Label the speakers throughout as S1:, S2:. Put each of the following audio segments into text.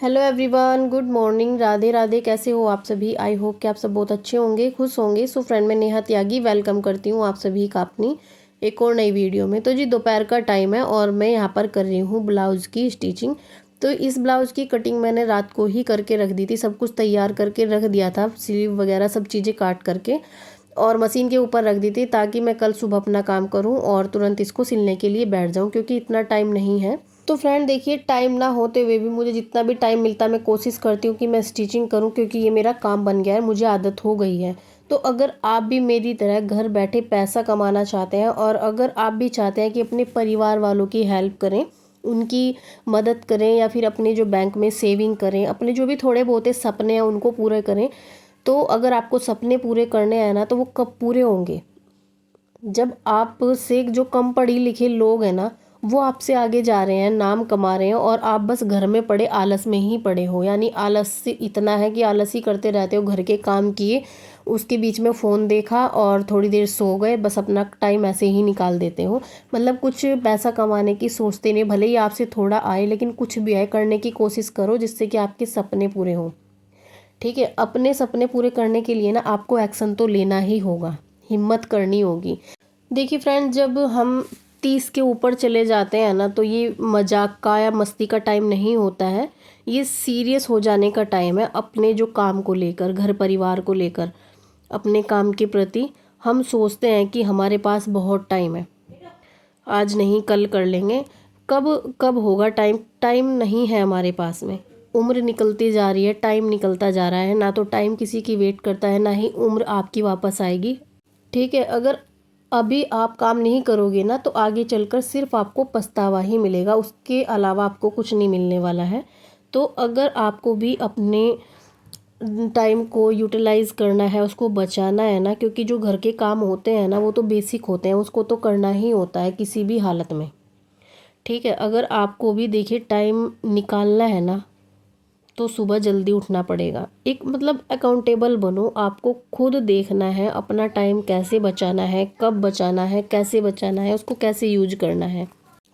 S1: Hello everyone, good morning, Radhe Radhe. कैसे हो आप सभी? आई होप कि आप सब बहुत अच्छे होंगे, खुश होंगे। सो फ्रेंड, मैं नेहा त्यागी वेलकम करती हूँ आप सभी का अपनी एक और नई वीडियो में। तो जी दोपहर का टाइम है और मैं यहाँ पर कर रही हूँ ब्लाउज़ की स्टिचिंग। तो इस ब्लाउज़ की कटिंग मैंने रात को ही करके रख दी थी, सब कुछ तैयार करके रख दिया था, स्लीव वगैरह सब चीज़ें काट करके और मशीन के ऊपर रख दी थी ताकि मैं कल सुबह अपना काम करूँ और तुरंत इसको सिलने के लिए बैठ जाऊँ, क्योंकि इतना टाइम नहीं है। तो फ्रेंड देखिए, टाइम ना होते हुए भी मुझे जितना भी टाइम मिलता है मैं कोशिश करती हूँ कि मैं स्टिचिंग करूँ, क्योंकि ये मेरा काम बन गया है, मुझे आदत हो गई है। तो अगर आप भी मेरी तरह घर बैठे पैसा कमाना चाहते हैं और अगर आप भी चाहते हैं कि अपने परिवार वालों की हेल्प करें, उनकी मदद करें या फिर अपने जो बैंक में सेविंग करें, अपने जो भी थोड़े बहुत सपने हैं उनको पूरे करें, तो अगर आपको सपने पूरे करने हैं ना, तो वो कब पूरे होंगे? जब आप से जो कम पढ़ी लिखे लोग हैं ना, वो आपसे आगे जा रहे हैं, नाम कमा रहे हैं और आप बस घर में पड़े आलस में ही पड़े हो। यानी आलस से इतना है कि आलस ही करते रहते हो, घर के काम किए, उसके बीच में फ़ोन देखा और थोड़ी देर सो गए, बस अपना टाइम ऐसे ही निकाल देते हो। मतलब कुछ पैसा कमाने की सोचते नहीं, भले ही आपसे थोड़ा आए लेकिन कुछ भी आए, करने की कोशिश करो जिससे कि आपके सपने पूरे हों। ठीक है, अपने सपने पूरे करने के लिए ना आपको एक्शन तो लेना ही होगा, हिम्मत करनी होगी। देखिए फ्रेंड, जब हम 30 के ऊपर चले जाते हैं ना, तो ये मजाक का या मस्ती का टाइम नहीं होता है, ये सीरियस हो जाने का टाइम है। अपने जो काम को लेकर, घर परिवार को लेकर, अपने काम के प्रति हम सोचते हैं कि हमारे पास बहुत टाइम है, आज नहीं कल कर लेंगे, कब कब होगा टाइम। टाइम नहीं है हमारे पास में, उम्र निकलती जा रही है, टाइम निकलता जा रहा है, ना तो टाइम किसी की वेट करता है, ना ही उम्र आपकी वापस आएगी। ठीक है, अगर अभी आप काम नहीं करोगे ना, तो आगे चलकर सिर्फ आपको पछतावा ही मिलेगा, उसके अलावा आपको कुछ नहीं मिलने वाला है। तो अगर आपको भी अपने टाइम को यूटिलाइज़ करना है, उसको बचाना है ना, क्योंकि जो घर के काम होते हैं ना वो तो बेसिक होते हैं, उसको तो करना ही होता है किसी भी हालत में। ठीक है, अगर आपको भी देखिए टाइम निकालना है ना, तो सुबह जल्दी उठना पड़ेगा। एक मतलब अकाउंटेबल बनो, आपको खुद देखना है अपना टाइम कैसे बचाना है, कब बचाना है, कैसे बचाना है, उसको कैसे यूज करना है।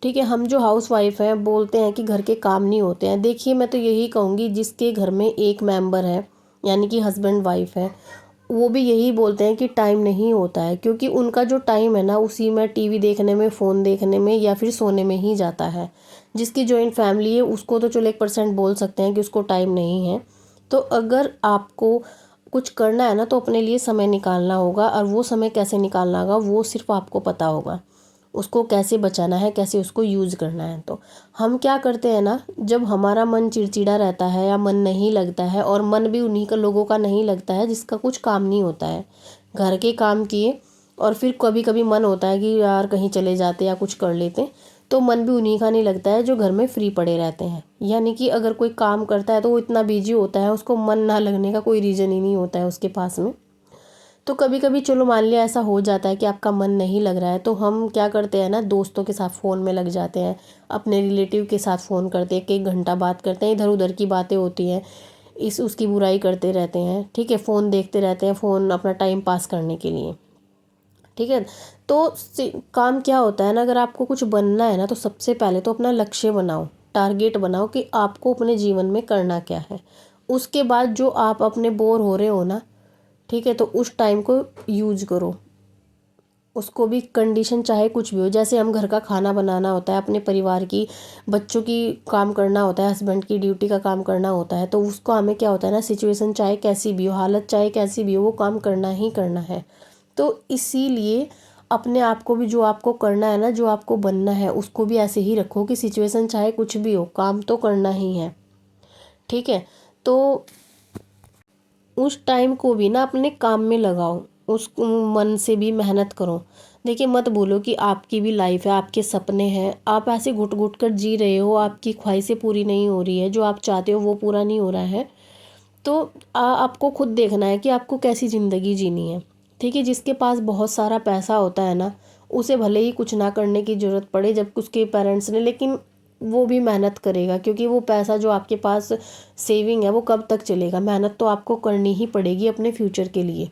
S1: ठीक है, हम जो हाउस वाइफ हैं बोलते हैं कि घर के काम नहीं होते हैं। देखिए, मैं तो यही कहूँगी, जिसके घर में एक मेंबर है यानी कि हस्बैंड वाइफ है, वो भी यही बोलते हैं कि टाइम नहीं होता है, क्योंकि उनका जो टाइम है ना उसी में टीवी देखने में, फ़ोन देखने में या फिर सोने में ही जाता है। जिसकी जॉइंट फैमिली है उसको तो चलो 1% बोल सकते हैं कि उसको टाइम नहीं है। तो अगर आपको कुछ करना है ना, तो अपने लिए समय निकालना होगा, और वो समय कैसे निकालना होगा वो सिर्फ आपको पता होगा, उसको कैसे बचाना है, कैसे उसको यूज़ करना है। तो हम क्या करते हैं ना, जब हमारा मन चिड़चिड़ा रहता है या मन नहीं लगता है, और मन भी उन्हीं का लोगों का नहीं लगता है जिसका कुछ काम नहीं होता है, घर के काम किए और फिर कभी कभी मन होता है कि यार कहीं चले जाते या कुछ कर लेते, तो मन भी उन्हीं का नहीं लगता है जो घर में फ्री पड़े रहते हैं। यानी कि अगर कोई काम करता है तो वो इतना बिजी होता है, उसको मन ना लगने का कोई रीज़न ही नहीं होता है उसके पास में। तो कभी कभी चलो मान लिया ऐसा हो जाता है कि आपका मन नहीं लग रहा है, तो हम क्या करते हैं ना, दोस्तों के साथ फ़ोन में लग जाते हैं, अपने रिलेटिव के साथ फ़ोन करते हैं, एक एक घंटा बात करते हैं, इधर उधर की बातें होती हैं, इस उसकी बुराई करते रहते हैं। ठीक है, फ़ोन देखते रहते हैं, फ़ोन अपना टाइम पास करने के लिए। ठीक है, तो काम क्या होता है ना, अगर आपको कुछ बनना है ना, तो सबसे पहले तो अपना लक्ष्य बनाओ, टारगेट बनाओ कि आपको अपने जीवन में करना क्या है। उसके बाद जो आप अपने बोर हो रहे हो ना, ठीक है, तो उस टाइम को यूज करो, उसको भी कंडीशन चाहे कुछ भी हो, जैसे हम घर का खाना बनाना होता है, अपने परिवार की, बच्चों की काम करना होता है, हस्बैंड की ड्यूटी का काम करना होता है, तो उसको हमें क्या होता है ना, सिचुएशन चाहे कैसी भी हो, हालत चाहे कैसी भी हो, वो काम करना ही करना है। तो इसीलिए अपने आप को भी, जो आपको करना है ना, जो आपको बनना है, उसको भी ऐसे ही रखो कि सिचुएशन चाहे कुछ भी हो, काम तो करना ही है। ठीक है, तो उस टाइम को भी ना अपने काम में लगाओ, उस मन से भी मेहनत करो। देखिए, मत बोलो कि आपकी भी लाइफ है, आपके सपने हैं, आप ऐसे घुट घुट कर जी रहे हो, आपकी ख्वाहिशें पूरी नहीं हो रही है, जो आप चाहते हो वो पूरा नहीं हो रहा है। तो आपको खुद देखना है कि आपको कैसी ज़िंदगी जीनी है। ठीक है, जिसके पास बहुत सारा पैसा होता है ना, उसे भले ही कुछ ना करने की ज़रूरत पड़े जब उसके पेरेंट्स ने, लेकिन वो भी मेहनत करेगा, क्योंकि वो पैसा जो आपके पास सेविंग है वो कब तक चलेगा, मेहनत तो आपको करनी ही पड़ेगी अपने फ्यूचर के लिए।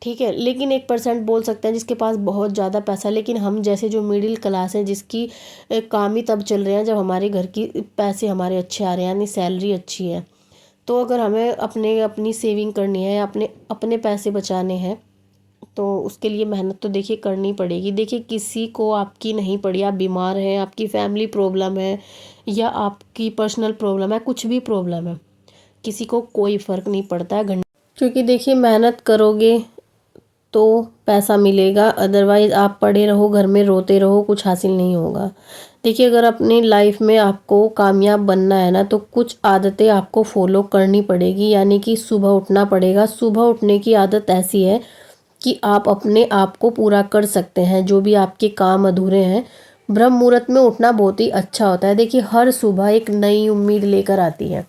S1: ठीक है। लेकिन 1% बोल सकते हैं जिसके पास बहुत ज़्यादा पैसा है, लेकिन हम जैसे जो मिडिल क्लास है जिसकी काम ही तब चल रहे हैं जब हमारे घर की पैसे हमारे अच्छे आ रहे हैं, यानी सैलरी अच्छी है। तो अगर हमें अपनी सेविंग करनी है, अपने अपने पैसे बचाने हैं, तो उसके लिए मेहनत तो देखिए करनी पड़ेगी। देखिए किसी को आपकी नहीं पड़ी, आप बीमार हैं, आपकी फैमिली प्रॉब्लम है या आपकी पर्सनल प्रॉब्लम है, कुछ भी प्रॉब्लम है, किसी को कोई फ़र्क नहीं पड़ता है क्योंकि देखिए मेहनत करोगे तो पैसा मिलेगा, अदरवाइज़ आप पड़े रहो घर में रोते रहो, कुछ हासिल नहीं होगा। देखिए अगर अपनी लाइफ में आपको कामयाब बनना है ना, तो कुछ आदतें आपको फॉलो करनी पड़ेगी, यानी कि सुबह उठना पड़ेगा। सुबह उठने की आदत ऐसी है कि आप अपने आप को पूरा कर सकते हैं, जो भी आपके काम अधूरे हैं। ब्रह्म मुहूर्त में उठना बहुत ही अच्छा होता है। देखिए हर सुबह एक नई उम्मीद लेकर आती है।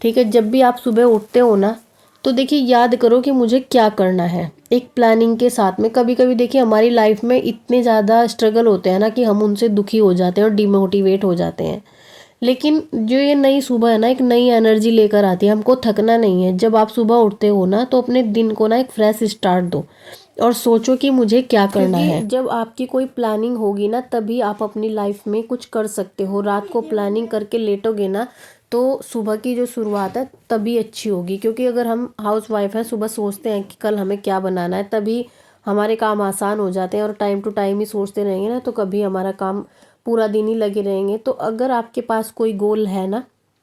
S1: ठीक है, जब भी आप सुबह उठते हो ना, तो देखिए याद करो कि मुझे क्या करना है, एक प्लानिंग के साथ में। कभी कभी देखिए हमारी लाइफ में इतने ज़्यादा स्ट्रगल होते हैं ना कि हम उनसे दुखी हो जाते हैं और डिमोटिवेट हो जाते हैं। लेकिन जो ये नई सुबह है ना, एक नई एनर्जी लेकर आती है, हमको थकना नहीं है। जब आप सुबह उठते हो ना, तो अपने दिन को ना एक फ्रेश स्टार्ट दो और सोचो कि मुझे क्या करना है। जब आपकी कोई प्लानिंग होगी ना, तभी आप अपनी लाइफ में कुछ कर सकते हो। रात को प्लानिंग करके लेटोगे ना, तो सुबह की जो शुरुआत है तभी अच्छी होगी। क्योंकि अगर हम हाउस वाइफ हैं, सुबह सोचते हैं कि कल हमें क्या बनाना है, तभी हमारे काम आसान हो जाते हैं। और टाइम टू टाइम ही सोचते रहेंगे ना, तो कभी हमारा काम पूरा दिन ही लगे रहेंगे। तो अगर आपके पास कोई गोल है ना,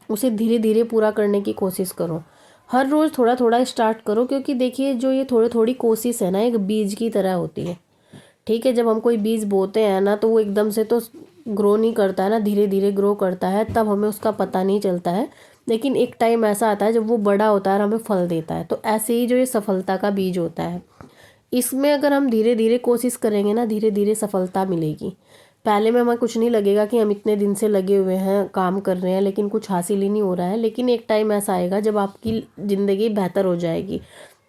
S1: उसे धीरे धीरे पूरा करने की कोशिश करो। हर रोज़ थोड़ा थोड़ा स्टार्ट करो, क्योंकि देखिए जो ये थोड़ी थोड़ी कोशिश है ना, एक बीज की तरह होती है। ठीक है, जब हम कोई बीज बोते हैं ना, तो वो एकदम से तो ग्रो नहीं करता है ना, धीरे धीरे ग्रो करता है, तब हमें उसका पता नहीं चलता है। लेकिन एक टाइम ऐसा आता है जब वो बड़ा होता है और हमें फल देता है। तो ऐसे ही जो ये सफलता का बीज होता है, इसमें अगर हम धीरे धीरे कोशिश करेंगे ना, धीरे धीरे सफलता मिलेगी। पहले में हमें कुछ नहीं लगेगा कि हम इतने दिन से लगे हुए हैं, काम कर रहे हैं, लेकिन कुछ हासिल ही नहीं हो रहा है। लेकिन एक टाइम ऐसा आएगा जब आपकी ज़िंदगी बेहतर हो जाएगी।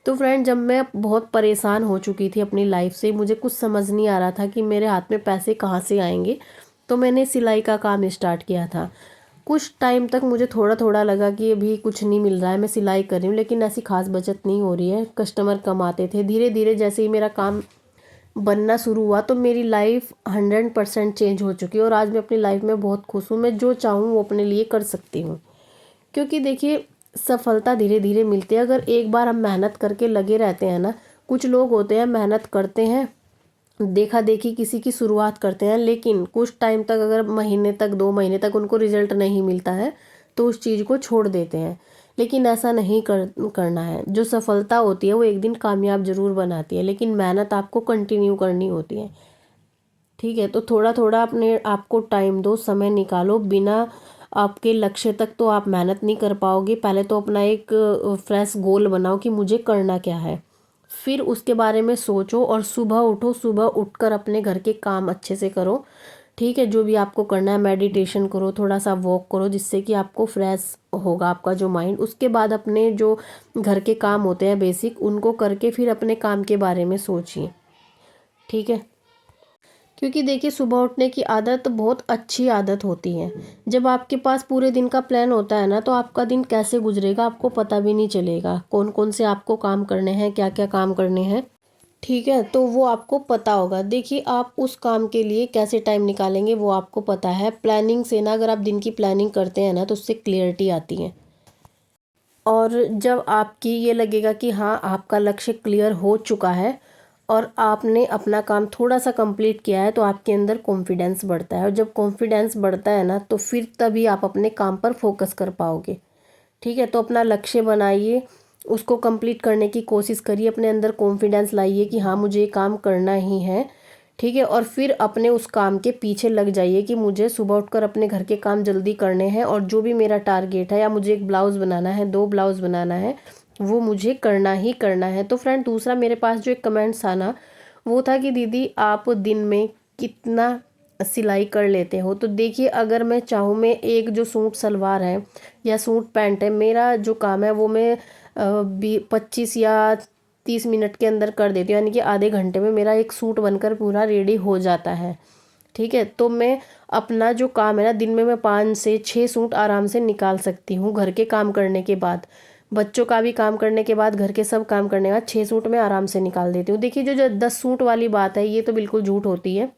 S1: तो फ्रेंड, जब मैं बहुत परेशान हो चुकी थी अपनी लाइफ से, मुझे कुछ समझ नहीं आ रहा था कि मेरे हाथ में पैसे कहाँ से आएंगे, तो मैंने सिलाई का काम स्टार्ट किया था। कुछ टाइम तक मुझे थोड़ा थोड़ा लगा कि अभी कुछ नहीं मिल रहा है, मैं सिलाई कर रही हूँ, लेकिन ऐसी खास बचत नहीं हो रही है, कस्टमर कम आते थे। धीरे धीरे जैसे ही मेरा काम बनना शुरू हुआ, तो मेरी लाइफ 100% चेंज हो चुकी है। और आज मैं अपनी लाइफ में बहुत खुश हूँ। मैं जो चाहूँ वो अपने लिए कर सकती हूँ। क्योंकि देखिए सफलता धीरे धीरे मिलती है, अगर एक बार हम मेहनत करके लगे रहते हैं ना। कुछ लोग होते हैं मेहनत करते हैं, देखा देखी किसी की शुरुआत करते हैं, लेकिन कुछ टाइम तक, अगर महीने तक 2 महीने तक उनको रिजल्ट नहीं मिलता है, तो उस चीज़ को छोड़ देते हैं। लेकिन ऐसा नहीं करना है। जो सफलता होती है वो एक दिन कामयाब जरूर बनाती है, लेकिन मेहनत आपको कंटिन्यू करनी होती है। ठीक है, तो थोड़ा थोड़ा अपने आप को टाइम दो, समय निकालो। बिना आपके लक्ष्य तक तो आप मेहनत नहीं कर पाओगे। पहले तो अपना एक फ्रेश गोल बनाओ कि मुझे करना क्या है, फिर उसके बारे में सोचो और सुबह उठो। सुबह उठकर अपने घर के काम अच्छे से करो। ठीक है, जो भी आपको करना है, मेडिटेशन करो, थोड़ा सा वॉक करो, जिससे कि आपको फ्रेश होगा आपका जो माइंड। उसके बाद अपने जो घर के काम होते हैं बेसिक, उनको करके फिर अपने काम के बारे में सोचिए। ठीक है, क्योंकि देखिए सुबह उठने की आदत बहुत अच्छी आदत होती है। जब आपके पास पूरे दिन का प्लान होता है ना, तो आपका दिन कैसे गुजरेगा आपको पता भी नहीं चलेगा। कौन कौन से आपको काम करने हैं, क्या क्या काम करने हैं, ठीक है, तो वो आपको पता होगा। देखिए आप उस काम के लिए कैसे टाइम निकालेंगे वो आपको पता है। प्लानिंग से ना, अगर आप दिन की प्लानिंग करते हैं ना, तो उससे क्लियरिटी आती है। और जब आपकी ये लगेगा कि हाँ आपका लक्ष्य क्लियर हो चुका है और आपने अपना काम थोड़ा सा कंप्लीट किया है, तो आपके अंदर कॉन्फिडेंस बढ़ता है। और जब कॉन्फिडेंस बढ़ता है ना, तो फिर तभी आप अपने काम पर फोकस कर पाओगे। ठीक है, तो अपना लक्ष्य बनाइए, उसको कंप्लीट करने की कोशिश करिए, अपने अंदर कॉन्फिडेंस लाइए कि हाँ मुझे ये काम करना ही है। ठीक है, और फिर अपने उस काम के पीछे लग जाइए कि मुझे सुबह उठकर अपने घर के काम जल्दी करने हैं, और जो भी मेरा टारगेट है, या मुझे एक ब्लाउज़ बनाना है, 2 ब्लाउज़ बनाना है, वो मुझे करना ही करना है। तो फ्रेंड, दूसरा मेरे पास जो एक कमेंट्स था ना, वो था कि दीदी आप दिन में कितना सिलाई कर लेते हो। तो देखिए अगर मैं चाहूँ, मैं एक जो सूट सलवार है या सूट पैंट है, मेरा जो काम है वो मैं 25 या 30 मिनट के अंदर कर देती हूँ, यानी कि आधे घंटे में मेरा एक सूट बनकर पूरा रेडी हो जाता है। ठीक है, तो मैं अपना जो काम है ना, दिन में मैं 5 से 6 सूट आराम से निकाल सकती हूँ घर के काम करने के बाद। बच्चों का भी काम करने के बाद, घर के सब काम करने के बाद 6 सूट मैं आराम से निकाल देती हूँ। देखिए जो 10 सूट वाली बात है ये तो बिल्कुल झूठ होती है,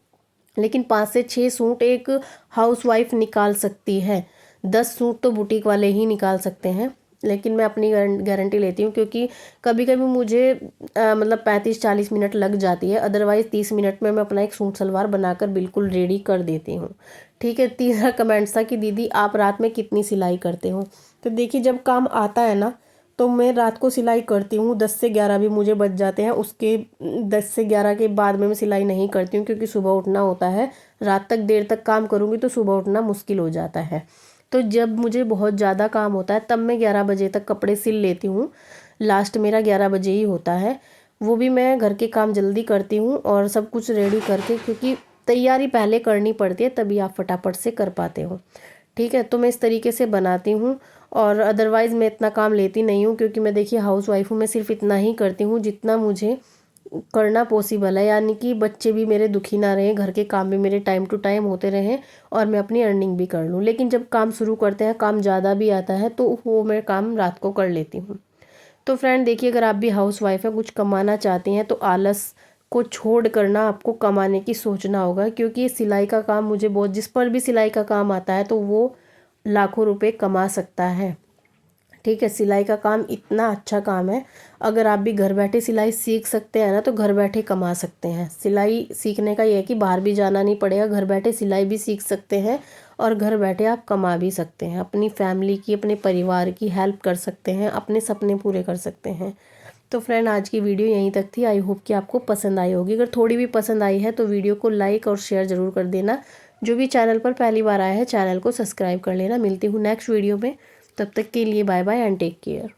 S1: लेकिन 5 से 6 सूट एक हाउसवाइफ निकाल सकती है। 10 सूट तो बुटीक वाले ही निकाल सकते हैं, लेकिन मैं अपनी गारंटी लेती हूँ, क्योंकि कभी कभी मुझे मतलब 35-40 मिनट लग जाती है, अदरवाइज़ 30 मिनट में मैं अपना एक सूट सलवार बनाकर बिल्कुल रेडी कर देती हूँ। ठीक है। तीसरा कमेंट था कि दीदी आप रात में कितनी सिलाई करते हो। तो देखिए जब काम आता है ना तो मैं रात को सिलाई करती हूँ, 10 से 11 भी मुझे बच जाते हैं। उसके 10 से 11 के बाद में मैं सिलाई नहीं करती हूँ, क्योंकि सुबह उठना होता है। रात तक देर तक काम करूँगी तो सुबह उठना मुश्किल हो जाता है। तो जब मुझे बहुत ज़्यादा काम होता है तब मैं 11 बजे तक कपड़े सिल लेती हूँ। लास्ट मेरा 11 बजे ही होता है। वो भी मैं घर के काम जल्दी करती हूँ और सब कुछ रेडी करके, क्योंकि तैयारी पहले करनी पड़ती है तभी आप फटाफट से कर पाते हो। ठीक है। तो मैं इस तरीके से बनाती हूँ, और अदरवाइज़ मैं इतना काम लेती नहीं हूँ, क्योंकि मैं देखिए हाउस वाइफ हूँ। मैं सिर्फ इतना ही करती हूँ जितना मुझे करना पॉसिबल है, यानी कि बच्चे भी मेरे दुखी ना रहें, घर के काम भी मेरे टाइम टू टाइम होते रहें और मैं अपनी अर्निंग भी कर लूँ। लेकिन जब काम शुरू करते हैं, काम ज़्यादा भी आता है, तो वो मैं काम रात को कर लेती हूँ। तो फ्रेंड देखिए, अगर आप भी हाउस वाइफ है, कुछ कमाना चाहती हैं, तो आलस को छोड़ कर ना आपको कमाने की सोचना होगा, क्योंकि ये सिलाई का काम मुझे बहुत, जिस पर भी सिलाई का काम आता है तो वो लाखों रुपए कमा सकता है। ठीक है। सिलाई का काम इतना अच्छा काम है, अगर आप भी घर बैठे सिलाई सीख सकते हैं ना तो घर बैठे कमा सकते हैं। सिलाई सीखने का ये है कि बाहर भी जाना नहीं पड़ेगा, घर बैठे सिलाई भी सीख सकते हैं और घर बैठे आप कमा भी सकते हैं, अपनी फैमिली की, अपने परिवार की हेल्प कर सकते हैं, अपने सपने पूरे कर सकते हैं। तो फ्रेंड आज की वीडियो यहीं तक थी। आई होप कि आपको पसंद आई होगी। अगर थोड़ी भी पसंद आई है तो वीडियो को लाइक और शेयर ज़रूर कर देना। जो भी चैनल पर पहली बार आया है चैनल को सब्सक्राइब कर लेना। मिलती हूँ नेक्स्ट वीडियो में, तब तक के लिए bye bye and take care.